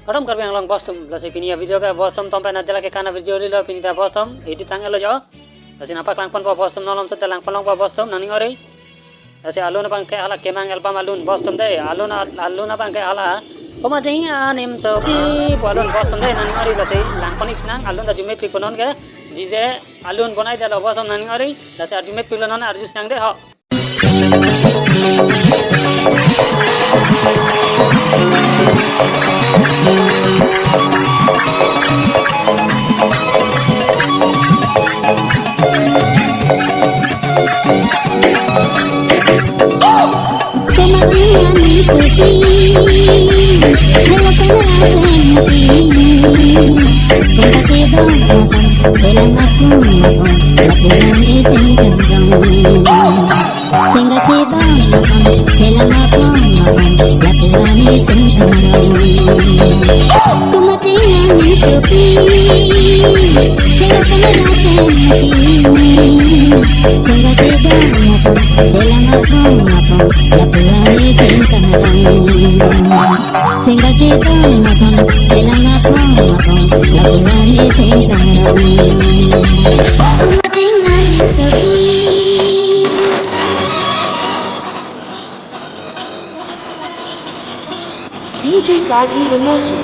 Kadang karbang lang bostum lasi pinia video ka bostum tompai najala ke kana video lo pinita bostum iti tangelo jo lasi napak lang pon bostum nolom sa lang palong bostum nani ori lasi aluna bang ke ala kemang album alun bostum de aluna bang ke ala poma jing anim so pi alun bostum de nani ori lasi lang ponik sinang alun da jume pikonon ke jije alun bonai da bostum nani ori lasi arjume pilonon arju sinang de ho DJ Gadi Emoji.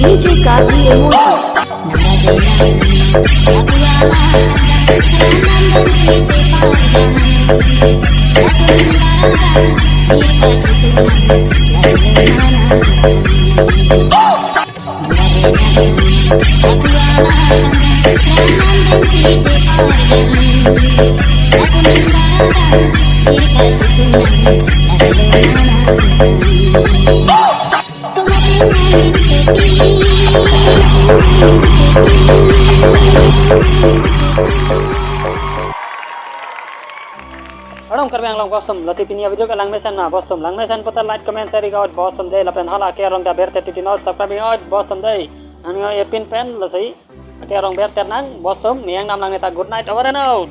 DJ Gadi Emoji. Orang karbang lang bostum lasi pinia video ka lang mesan na bostum lang mesan pota like comment share ga bostum de lapen hala ke rong da berte titinol subscribe ga bostum de ani epin pen lasi ke rong berte nang bostum niang nam lang neta good night over and out.